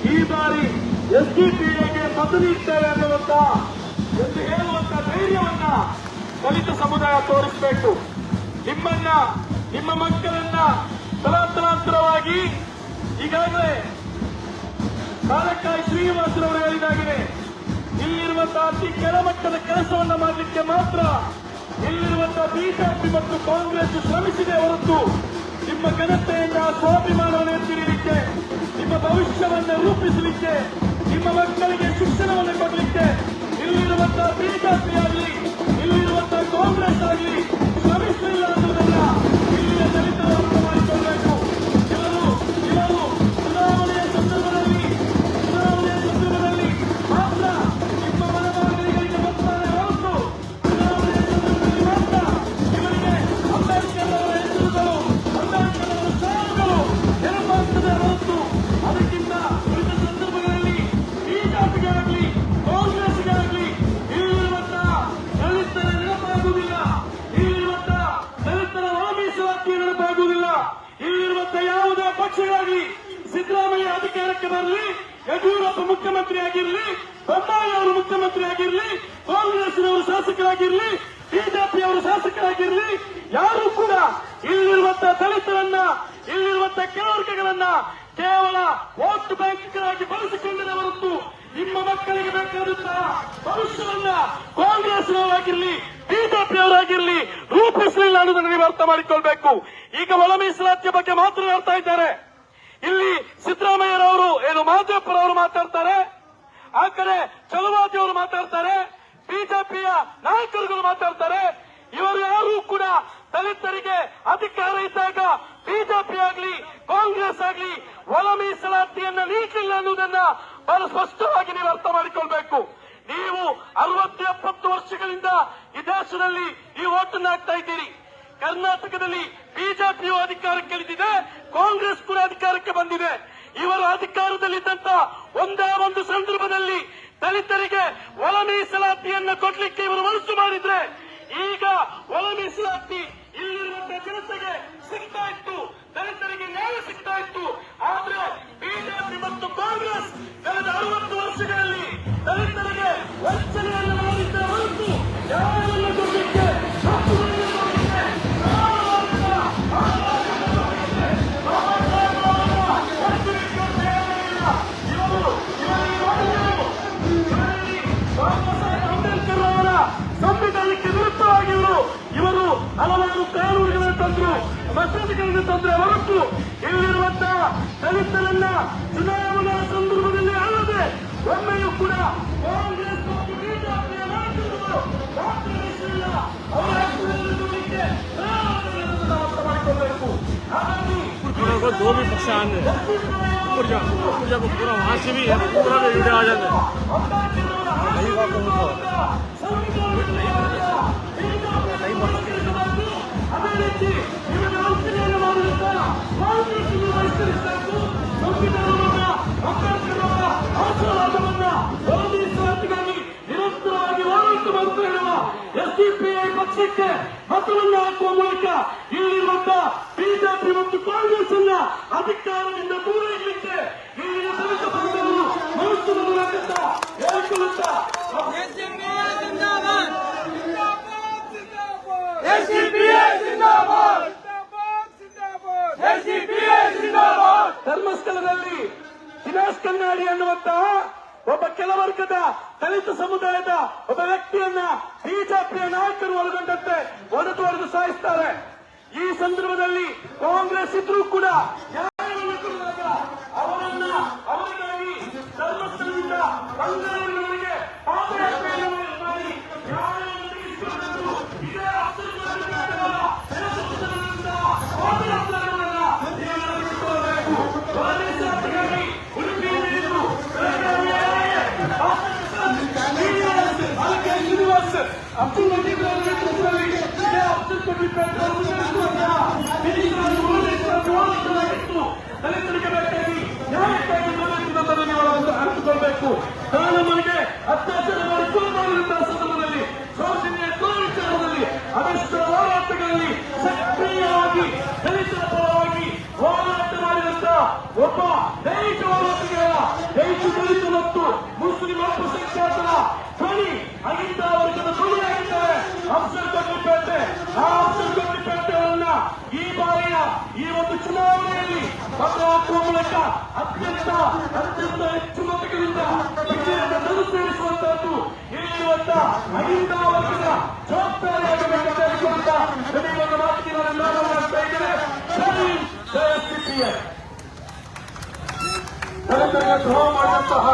ಈ ಬಾರಿ ಎಸ್ಡಿಪಿಐಗೆ ಮತ ನೀಡ್ತೇವೆ ಅನ್ನುವಂತ ಎಂದು ಹೇಳುವಂತ ಧೈರ್ಯವನ್ನ ದಲಿತ ಸಮುದಾಯ ತೋರಿಸಬೇಕು. ನಿಮ್ಮನ್ನ, ನಿಮ್ಮ ಮಕ್ಕಳನ್ನ ತಲಾಂತರಾಂತರವಾಗಿ ಈಗಾಗಲೇ ಕಾಲಕ್ಕಾಯಿ ಶ್ರೀನಿವಾಸರವರು ಹೇಳಿದಾಗಿದೆ, ಇಲ್ಲಿರುವಂತಹ ಅತಿ ಕೆಳಮಟ್ಟದ ಕೆಲಸವನ್ನ ಮಾಡಲಿಕ್ಕೆ ಮಾತ್ರ ಇಲ್ಲಿರುವಂತಹ ಬಿಜೆಪಿ ಮತ್ತು ಕಾಂಗ್ರೆಸ್ ಶ್ರಮಿಸಿದೆ ಹೊರತು ನಿಮ್ಮ ಘನತೆಯನ್ನ, ಸ್ವಾಭಿಮಾನವನ್ನು ಎತ್ತಿರಲಿಕ್ಕೆ, ನಿಮ್ಮ ಭವಿಷ್ಯವನ್ನ ರೂಪಿಸಲಿಕ್ಕೆ, ನಿಮ್ಮ ಮಕ್ಕಳಿಗೆ ಶಿಕ್ಷಣವನ್ನು ಕೊಡಲಿಕ್ಕೆ ಇಲ್ಲಿರುವಂತಹ ಬಿಜೆಪಿ ಆಗಲಿ, ಇಲ್ಲಿರುವಂತಹ ಕಾಂಗ್ರೆಸ್ ಆಗಲಿ ಶ್ರಮಿಸಲಿಲ್ಲ ಅನ್ನೋದನ್ನ ಇಲ್ಲಿಯ ದಲಿತರು ಅರ್ಥ ಮಾಡಿಕೊಳ್ಳಬೇಕು. ಇವರು ಚುನಾವಣೆಯ ಸಂದರ್ಭದಲ್ಲಿ ಮಾತ್ರ ನಿಮ್ಮ ಮನಮಾಗಲಿಗಳಿಗೆ ಬರ್ತಾರೆ ಹೊರತು ಚುನಾವಣೆಯ ಸಂದರ್ಭದಲ್ಲಿ ಮಾತ್ರ ಇವರಿಗೆ ಅಂಬೇಡ್ಕರ್ ಅವರ ಹೆಸರುಗಳು, ಅಂಬೇಡ್ಕರ್ ಅವರ ಸಾಲುಗಳು ನೆನಪಾಗ್ತದೆ ಹೊರತು ಅದಕ್ಕಿಂತ ಉಳಿದ ಸಂದರ್ಭಗಳಲ್ಲಿ ಬಿಜೆಪಿಗೆ ಆಗಲಿ ಕಾಂಗ್ರೆಸ್ಗೆ ಆಗಲಿ ಇಲ್ಲಿರುವಂತಹ ದಲಿತರ ನೆನಪಾಗುವುದಿಲ್ಲ, ಇಲ್ಲಿರುವಂತಹ ದಲಿತರ ಮೀಸಲಾತಿ ನೆನಪಾಗುವುದಿಲ್ಲ. ಇಲ್ಲಿರುವಂತಹ ಯಾವುದೇ ಪಕ್ಷಗಳಾಗಲಿ ಸಿದ್ದರಾಮಯ್ಯ ಅಧಿಕಾರಕ್ಕೆ ಬರಲಿ, ಯಡಿಯೂರಪ್ಪ ಮುಖ್ಯಮಂತ್ರಿ ಆಗಿರಲಿ, ಬೊಮ್ಮಾಯಿ ಅವರು ಮುಖ್ಯಮಂತ್ರಿ ಆಗಿರಲಿ, ಕಾಂಗ್ರೆಸ್ನವರು ಶಾಸಕರಾಗಿರಲಿ, ಬಿಜೆಪಿಯವರು ಶಾಸಕರಾಗಿರಲಿ, ಯಾರೂ ಕೂಡ ಇಲ್ಲಿರುವಂತಹ ದಲಿತರನ್ನ, ಇಲ್ಲಿರುವಂತಹ ಕೆಲವರ್ಗಗಳನ್ನ ಕೇವಲ ವೋಟ್ ಬ್ಯಾಂಕ್ಗಳಾಗಿ ಬಳಸಿಕೊಂಡರೆ ಹೊರತು ನಿಮ್ಮ ಮಕ್ಕಳಿಗೆ ಬೇಕಾದಂತಹ ಭವಿಷ್ಯವನ್ನ ಕಾಂಗ್ರೆಸ್ನವರಾಗಿರಲಿ, ಬಿಜೆಪಿಯವರಾಗಿರಲಿ ರೂಪಿಸಲಿಲ್ಲ ಅನ್ನೋದನ್ನು ನೀವು ಅರ್ಥ ಮಾಡಿಕೊಳ್ಬೇಕು. ಈಗ ಒಳ ಮೀಸಲಾತಿಯ ಬಗ್ಗೆ ಮಾತನಾಡ್ತಾ ಇದ್ದಾರೆ. ಇಲ್ಲಿ ಸಿದ್ದರಾಮಯ್ಯರವರು ಏನು ಮಾದೇವಪ್ಪರವರು ಮಾತಾಡ್ತಾರೆ, ಆ ಕಡೆ ಚಲವಾದಿಯವರು ಮಾತಾಡ್ತಾರೆ, ಬಿಜೆಪಿಯ ನಾಯಕರುಗಳು ಮಾತಾಡ್ತಾರೆ. ಇವರು ಯಾರೂ ಕೂಡ ದಲಿತರಿಗೆ ಅಧಿಕಾರ ಇದ್ದಾಗ ಬಿಜೆಪಿ ಆಗಲಿ ಕಾಂಗ್ರೆಸ್ ಆಗಲಿ ಒಳ ಮೀಸಲಾತಿಯನ್ನ ನೀಡಲಿಲ್ಲ ಅನ್ನುವುದನ್ನ ಬಹಳ ಸ್ಪಷ್ಟವಾಗಿ ನೀವು ಅರ್ಥ ಮಾಡಿಕೊಳ್ಬೇಕು. ನೀವು 60-70 ವರ್ಷಗಳಿಂದ ಈ ದೇಶದಲ್ಲಿ ಈ ಓಟನ್ನು ಹಾಕ್ತಾ ಇದ್ದೀರಿ. ಕರ್ನಾಟಕದಲ್ಲಿ ಬಿಜೆಪಿಯು ಅಧಿಕಾರಕ್ಕೆ ಇಳಿದಿದೆ, ಕಾಂಗ್ರೆಸ್ ಕೂಡ ಅಧಿಕಾರಕ್ಕೆ ಬಂದಿದೆ. ಇವರು ಅಧಿಕಾರದಲ್ಲಿದ್ದಂತ ಒಂದೇ ಒಂದು ಸಂದರ್ಭದಲ್ಲಿ ದಲಿತರಿಗೆ ಒಳ ಮೀಸಲಾತಿಯನ್ನ ಕೊಡ್ಲಿಕ್ಕೆ ಇವರು ಮನಸ್ಸು ಮಾಡಿದ್ರೆ ಈಗ ಒಳ ಮೀಸಲಾತಿ ಇಲ್ಲಿರುವಂತಹ ಜನತೆಗೆ ಸಿಗ್ತಾ ಇತ್ತು, ದಲಿತರಿಗೆ ನ್ಯಾಯ ಸಿಗ್ತಾ ಇತ್ತು. ಆದ್ರೆ ಬಿಜೆಪಿ ಮತ್ತು ಕಾಂಗ್ರೆಸ್ ಕಳೆದ 60 ವರ್ಷಗಳಲ್ಲಿ ದಲಿತರಿಗೆ ವಂಚನೆಯನ್ನು ಮಾಡಿದ್ದ ಹೊರತು ನ್ಯಾಯವನ್ನು ಕೊಡಲಿಕ್ಕೆ ಸಂವಿಧಾನಕ್ಕೆ ವಿರುದ್ಧವಾಗಿ ಇವರು ಹಲವಾರು ಕಾನೂನುಗಳನ್ನು ತಂದ್ರು, ಮಸೂದೆಗಳನ್ನು ತಂದ್ರೆ ಹೊರತು ಇಲ್ಲಿರುವಂತಹ ದಲಿತರನ್ನ ಚುನಾವಣಾ ಸಂದರ್ಭದಲ್ಲಿ ಅಲ್ಲದೆ ಒಮ್ಮೆಯೂ ಕೂಡ ಕಾಂಗ್ರೆಸ್ ಮತ್ತು ಬಿಜೆಪಿಯ ನಾಯಕರುಗಳು ಭಾಗವಹಿಸಲಿಲ್ಲ. ಅವರ ಹಕ್ಕುಗಳಿಗೆ ಅರ್ಥ ಮಾಡಿಕೊಳ್ಳಬೇಕು. ಹಾಗಾಗಿ दो भी पक्ष आने को पूरा वहां से भी पूरा वीडियो आ जाता है। ಅದೇ ರೀತಿ ಇವರ ವಂಚನೆಯನ್ನು ಮಾಡುತ್ತಾ ಕಾಂಗ್ರೆಸ್ ನಿರ್ವಹಿಸಬೇಕು. ಸಂವಿಧಾನವನ್ನ, ಅಂಬೇಡ್ಕರ್ ಅವರ ಆಶೀರ್ವಾದವನ್ನ ಒಳಮೀಸಲಾತಿಗಾಗಿ ನಿರಂತರವಾಗಿ ಹೋರಾಟ ಮಾಡ್ತಾ ಇರುವ ಎಸ್ಡಿಪಿಐ ಪಕ್ಷಕ್ಕೆ ಮತವನ್ನು ಹಾಕುವ ಮೂಲಕ ಇಲ್ಲಿರುವಂತಹ ಬಿಜೆಪಿ ಮತ್ತು ಕಾಂಗ್ರೆಸ್ ಅನ್ನ ಅಧಿಕಾರದಿಂದ ದೂರ ಇಡಲಿಕ್ಕೆ ಇಲ್ಲಿನ ದಲಿತ ಬಂಧುಗಳು ಮನಸ್ಸು ಬದಲಾಗುತ್ತ ಹೇಳಿಕೊಳ್ಳುತ್ತಾ ಧರ್ಮಸ್ಥಳದಲ್ಲಿ ದಿನೇಶ್ ಕನ್ನಾಡಿ ಅನ್ನುವಂತಹ ಒಬ್ಬ ಕೆಲವರ್ಗದ ದಲಿತ ಸಮುದಾಯದ ಒಬ್ಬ ವ್ಯಕ್ತಿಯನ್ನ ಬಿಜೆಪಿಯ ನಾಯಕರು ಒಳಗೊಂಡಂತೆ ಹೊಡೆದು ಸಾಯಿಸ್ತಾರೆ. ಈ ಸಂದರ್ಭದಲ್ಲಿ ಕಾಂಗ್ರೆಸ್ ಇದ್ರೂ ಕೂಡ ನ್ಯಾಯವನ್ನು ಕೊಡುವಾಗ ಅವರಿಗಾಗಿ ಧರ್ಮಸ್ಥಳದಿಂದ ಬಂಗಾಳಿಗೆ ಪಾದಯಾತ್ರೆಯನ್ನು ಮಾಡಿ ನ್ಯಾಯವನ್ನು ತೆಗೆದುಕೊಳ್ಳಲು ಇದೇ ಪಾದಯಾತ್ರೆಗಳನ್ನ ನಿರ್ವಹಿಸಿಕೊಳ್ಳಬೇಕು. ಉಡುಪಿಯಲ್ಲಿದ್ದು ಶ್ರೀನಿವಾಸ್ ಅಬ್ದುಲ್ ನಜೀಬ್ ಅವರ ನೇತೃತ್ವದಲ್ಲಿ ದಲಿತರಿಗೆ ಬೇಕಾಗಿ ನ್ಯಾಯಕ್ಕಾಗಿ ಅರಿತುಕೊಳ್ಬೇಕು. ಕಾನೂನಿಗೆ ಅತ್ಯಾಚಾರ ಮಾಡಿಕೊಳ್ಳುವಂತಹ ಸಂದರ್ಭದಲ್ಲಿ ಶೋಷಣೆಯ ವಿಚಾರದಲ್ಲಿ ಅದೆಷ್ಟೋ ಹೋರಾಟಗಳಲ್ಲಿ ಸಕ್ರಿಯವಾಗಿ ದಲಿತರ ಪರವಾಗಿ ಹೋರಾಟ ಮಾಡಿದಂತಹ ಒಬ್ಬ ದೈಹಿಕ ಹೋರಾಟಗಾರ ಅತ್ಯಂತ ಹೆಚ್ಚು ಮತಗಳಿಂದ ವಿಜಯದ ತಲುಪಿಸುವಂತಹದ್ದು ಇಲ್ಲಿರುವಂತ ಅಹಿಂದ ವರ್ಗದ ಜವಾಬ್ದಾರಿಯಾಗಬೇಕಂತ ನನಗೆ ಮಾತಿನ ಮಾಡ್ತಾ ಇದ್ದೇನೆ. ಸಿಪಿಎಂ ದಲಿತರಿಗೆ ದ್ರೋಹ ಮಾಡಿದಂತಹ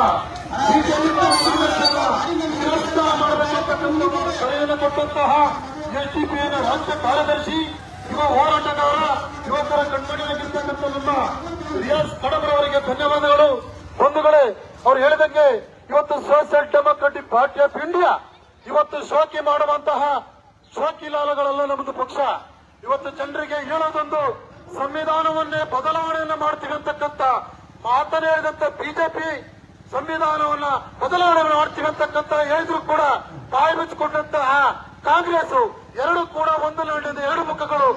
ಬಿಜೆಪಿ ತಿರಸ್ಕಾರ ಮಾಡಬೇಕಂತಕ್ಕಂಥ ಸಲಹೆಯನ್ನು ಕೊಟ್ಟಂತಹ ಎಸ್ಡಿಪಿಐನ ರಾಜ್ಯ ಕಾರ್ಯದರ್ಶಿ ಯುವ ಹೋರಾಟಗಾರ ಯುವಕರ ಕಣ್ಮಣಿಯಾಗಿರ್ತಕ್ಕಂಥ ನಮ್ಮ ರಿಯಾಜ್ ಕಡಬರವರಿಗೆ ಧನ್ಯವಾದಗಳು. ಬಂಧುಗಳೇ, ಅವರು ಹೇಳಿದಂಗೆ ಇವತ್ತು social democratic party of India ಇವತ್ತು ಶೋಕಿ ಮಾಡುವಂತಹ ಶೋಕಿಲಾಲಗಳಲ್ಲ ನಮ್ಮದು ಪಕ್ಷ. ಇವತ್ತು ಜನರಿಗೆ ಹೇಳೋದೊಂದು ಸಂವಿಧಾನವನ್ನೇ ಬದಲಾವಣೆಯನ್ನ ಮಾಡ್ತೀವಿ ಅಂತಕ್ಕಂಥ ಮಾತನ್ನು ಹೇಳಿದಂತ ಬಿಜೆಪಿ ಸಂವಿಧಾನವನ್ನ ಬದಲಾವಣೆ ಮಾಡ್ತೀವಿ ಅಂತಕ್ಕಂಥ ಹೇಳಿದ್ರು ಕೂಡ ಬಾಯಿ ಮುಚ್ಚಿಕೊಂಡಂತಹ ಕಾಂಗ್ರೆಸ್ ಎರಡು ಕೂಡ ಒಂದು ನಾಡಿನ ಎರಡು ಮುಖಗಳು.